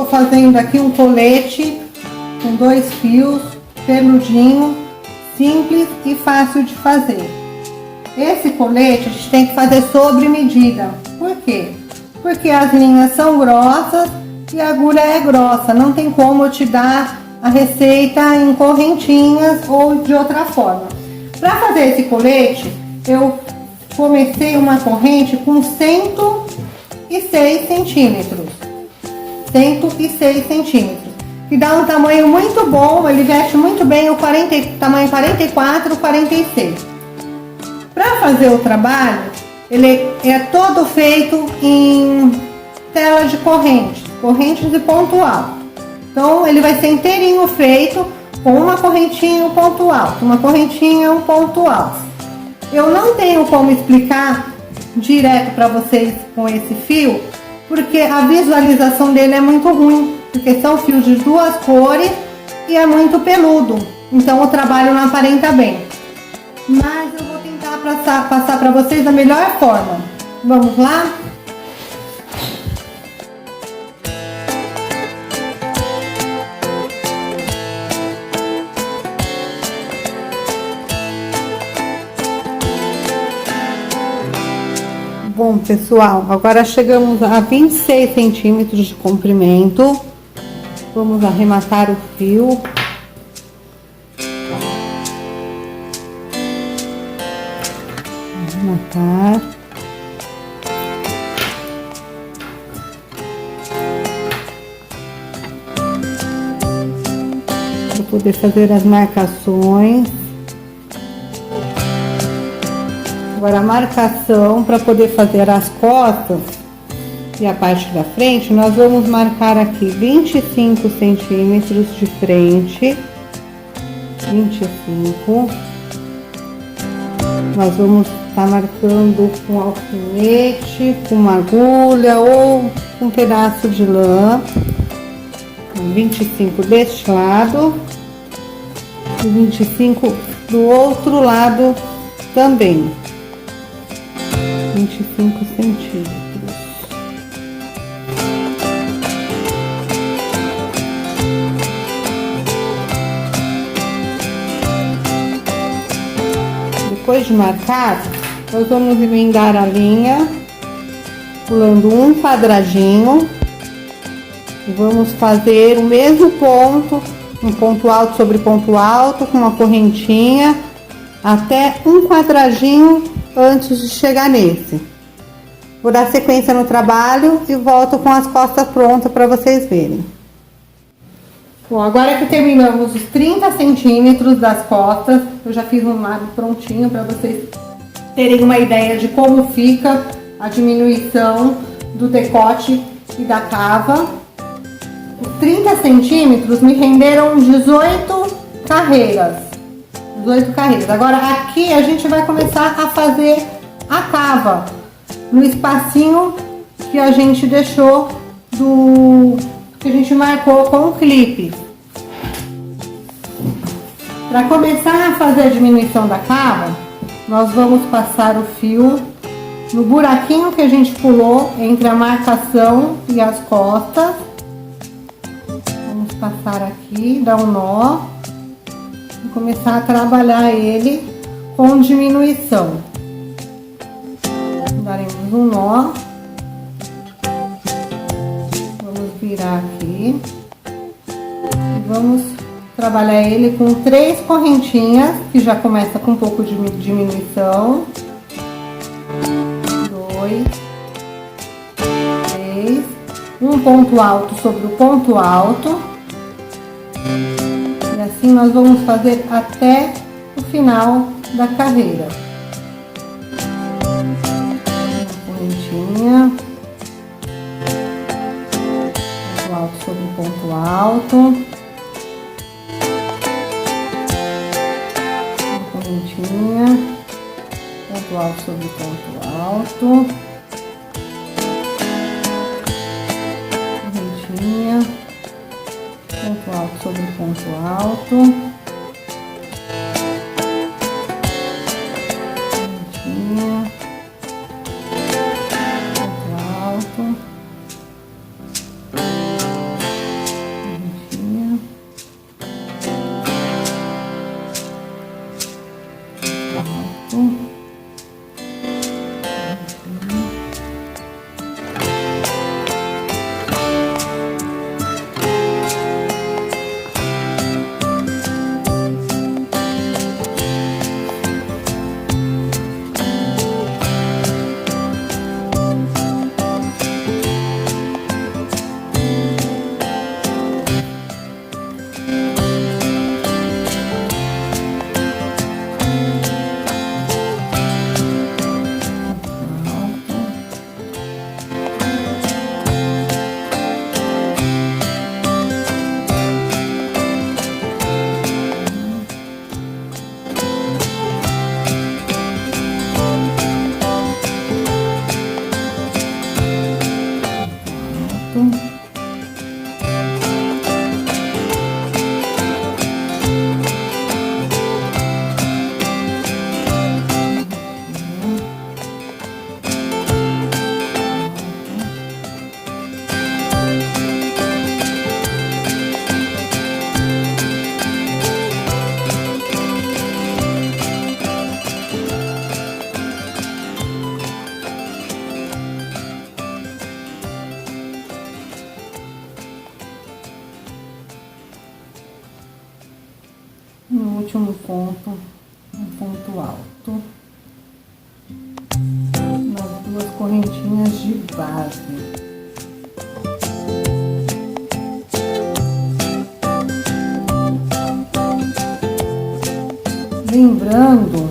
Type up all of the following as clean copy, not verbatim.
tô fazendo aqui um colete com 2 fios, peludinho, simples e fácil de fazer. Esse colete a gente tem que fazer sobre medida. Por quê? Porque as linhas são grossas e a agulha é grossa. Não tem como eu te dar a receita em correntinhas ou de outra forma. Para fazer esse colete, eu comecei uma corrente com 106 centímetros. 106 centímetros. Que dá um tamanho muito bom, ele veste muito bem o tamanho 44, 46. Para fazer o trabalho, ele é todo feito em tela de correntes de ponto alto. Então ele vai ser inteirinho feito com uma correntinha e um ponto alto, uma correntinha e um ponto alto. Eu não tenho como explicar direto para vocês com esse fio, porque a visualização dele é muito ruim, porque são fios de 2 cores e é muito peludo, então o trabalho não aparenta bem. Mas eu vou tentar passar para vocês da melhor forma. Vamos lá? Bom, pessoal, agora chegamos a 26 centímetros de comprimento. Vamos arrematar o fio. Arrematar. Para poder fazer as marcações. Agora a marcação para poder fazer as costas e a parte da frente, nós vamos marcar aqui 25 centímetros de frente, 25. Nós vamos estar marcando com alfinete, com uma agulha ou com um pedaço de lã. 25 deste lado e 25 do outro lado também. 25 centímetros. Depois de marcar, nós vamos emendar a linha, pulando um quadradinho, e vamos fazer o mesmo ponto, um ponto alto sobre ponto alto, com uma correntinha, até um quadradinho antes de chegar nesse. Vou dar sequência no trabalho e volto com as costas prontas para vocês verem. Bom, agora que terminamos os 30 centímetros das costas, eu já fiz um lado prontinho para vocês terem uma ideia de como fica a diminuição do decote e da cava. Os 30 centímetros me renderam 18 carreiras. 18 carreiras. Agora aqui a gente vai começar a fazer a cava no espacinho que a gente deixou que a gente marcou com o clipe. Para começar a fazer a diminuição da cava, nós vamos passar o fio no buraquinho que a gente pulou entre a marcação e as costas. Vamos passar aqui, dar um nó. Começar a trabalhar ele com diminuição. Daremos um nó. Vamos virar aqui. E vamos trabalhar ele com 3 correntinhas, que já começa com um pouco de diminuição. 2, 3. Um ponto alto sobre o ponto alto. E assim nós vamos fazer até o final da carreira. Uma correntinha. Ponto alto sobre ponto alto. Uma correntinha. Ponto alto sobre ponto alto. Correntinha. Ponto alto sobre ponto alto. Correntinha. Ponto alto. No último ponto, um ponto alto, nas duas correntinhas de base. Lembrando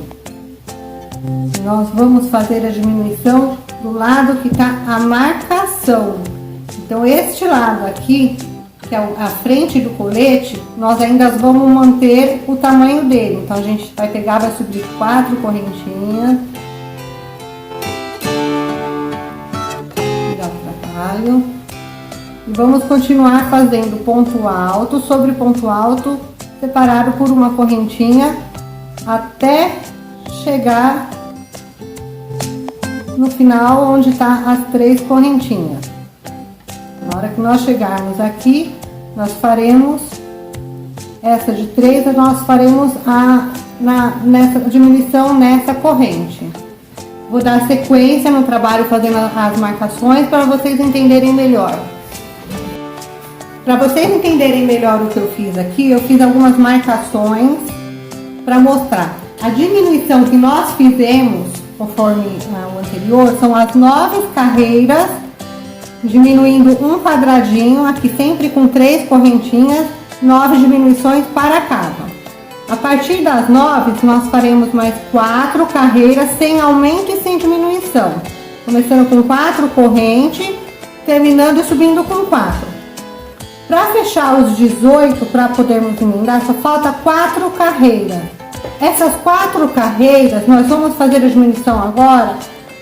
que nós vamos fazer a diminuição do lado que está a marcação. Então, este lado aqui, que é a frente do colete, nós ainda vamos manter o tamanho dele. Então, a gente vai pegar, vai subir 4 correntinhas. Tirar o trabalho. E vamos continuar fazendo ponto alto sobre ponto alto, separado por uma correntinha, até chegar no final onde tá as 3 correntinhas. Na hora que nós chegarmos aqui, nós faremos essa de 3, nós faremos nessa diminuição nessa corrente. Vou dar sequência no trabalho fazendo as marcações para vocês entenderem melhor. Para vocês entenderem melhor o que eu fiz aqui, eu fiz algumas marcações para mostrar. A diminuição que nós fizemos, conforme o anterior, são as 9 carreiras, diminuindo um quadradinho, aqui sempre com 3 correntinhas, 9 diminuições para cada. A partir das 9, nós faremos mais 4 carreiras sem aumento e sem diminuição. Começando com 4 correntes, terminando e subindo com 4. Para fechar os 18, para podermos emendar, só falta 4 carreiras. Essas 4 carreiras, nós vamos fazer a diminuição agora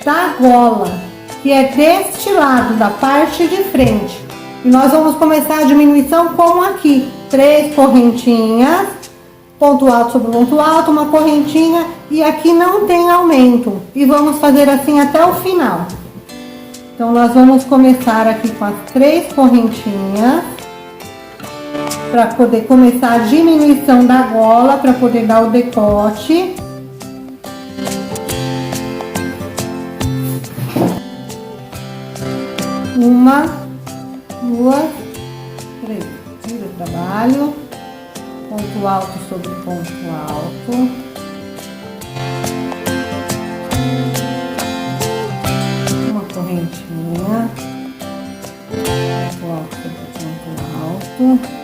da gola, que é deste lado, da parte de frente. E nós vamos começar a diminuição como aqui, 3 correntinhas, ponto alto sobre ponto alto, uma correntinha, e aqui não tem aumento. E vamos fazer assim até o final. Então, nós vamos começar aqui com as 3 correntinhas, para poder começar a diminuição da gola, para poder dar o decote. Uma, 2, 3. Tira o trabalho. Ponto alto sobre ponto alto. Uma correntinha. Ponto alto sobre ponto alto.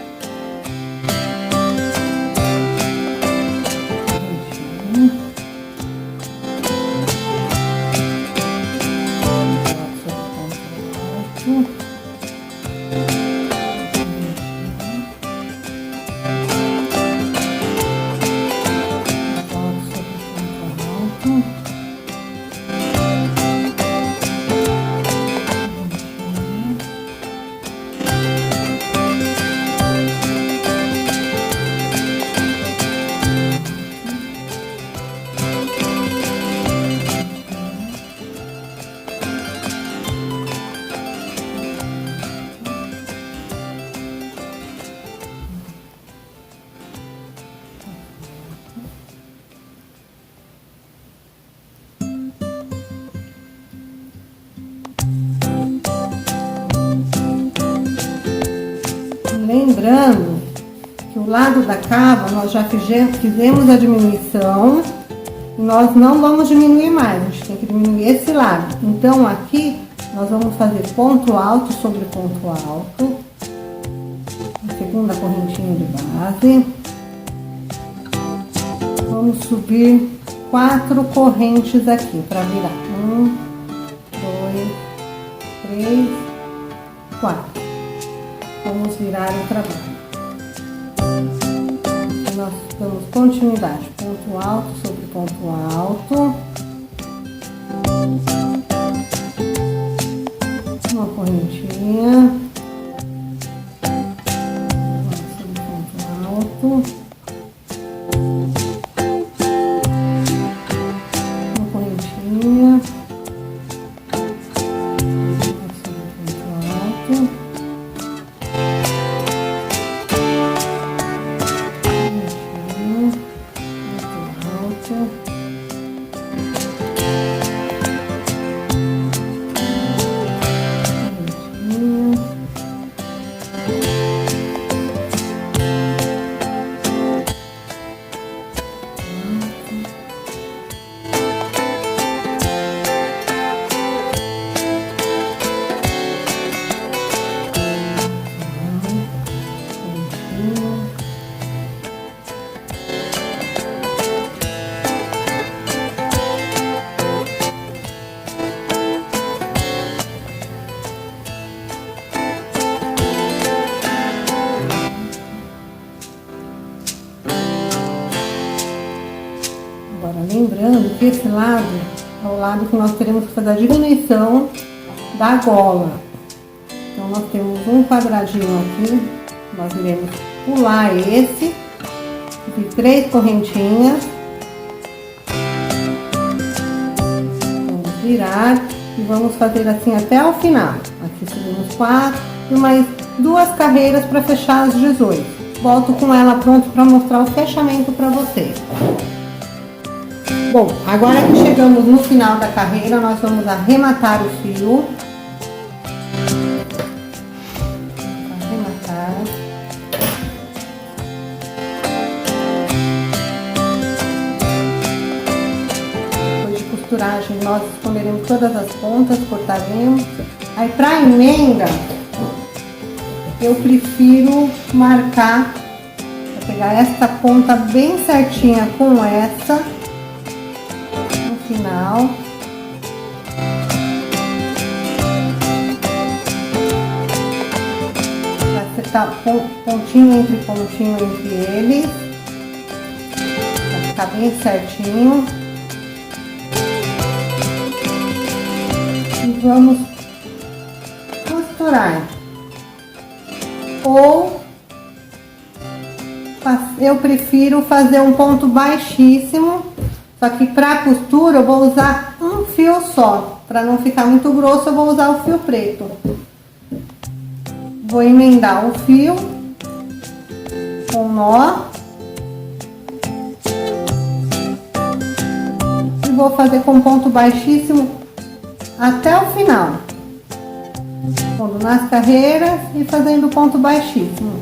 Lembrando que o lado da cava nós já fizemos a diminuição, nós não vamos diminuir mais, a gente tem que diminuir esse lado. Então aqui nós vamos fazer ponto alto sobre ponto alto, a segunda correntinha de base. Vamos subir 4 correntes aqui para virar. 1, 2, 3, 4. Vamos virar o trabalho. Nós damos continuidade, ponto alto sobre ponto alto, uma correntinha, sobre ponto alto, uma correntinha, sobre ponto alto. quadradinho. Agora, lembrando que esse lado é o lado que nós teremos que fazer a diminuição da gola. Então, nós temos um quadradinho aqui, nós iremos pular esse, de 3 correntinhas. Vamos virar e vamos fazer assim até o final. Aqui subimos 4 e mais 2 carreiras para fechar as 18. Volto com ela pronto para mostrar o fechamento para vocês. Bom, agora que chegamos no final da carreira, nós vamos arrematar o fio. Arrematar. Depois de costuragem, nós esconderemos todas as pontas, cortaremos. Aí, para emenda, eu prefiro marcar, vou pegar esta ponta bem certinha com essa. Final. Vai acertar pontinho entre eles. Vai ficar bem certinho. E vamos costurar. Ou eu prefiro fazer um ponto baixíssimo. Só que para costura eu vou usar um fio só. Para não ficar muito grosso, eu vou usar o fio preto. Vou emendar o fio com nó. E vou fazer com ponto baixíssimo até o final. Pondo nas carreiras e fazendo ponto baixíssimo.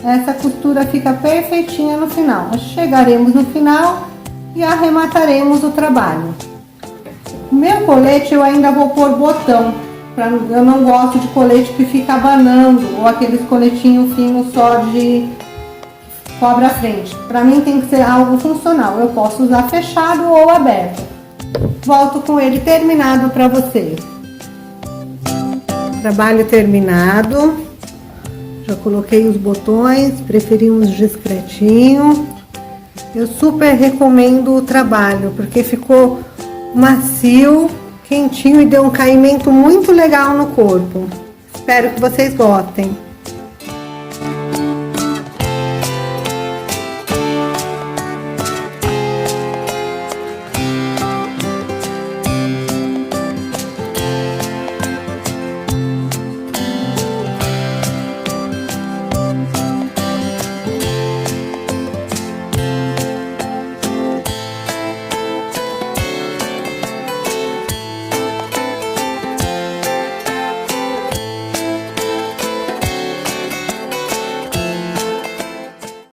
Essa costura fica perfeitinha no final. Nós chegaremos no final e arremataremos o trabalho. Meu colete eu ainda vou pôr botão, eu não gosto de colete que fica abanando, ou aqueles coletinhos finos só de cobre a frente. Para mim tem que ser algo funcional, eu posso usar fechado ou aberto. Volto com ele terminado para vocês. Trabalho terminado, já coloquei os botões, preferimos discretinho. Eu super recomendo o trabalho, porque ficou macio, quentinho e deu um caimento muito legal no corpo. Espero que vocês gostem.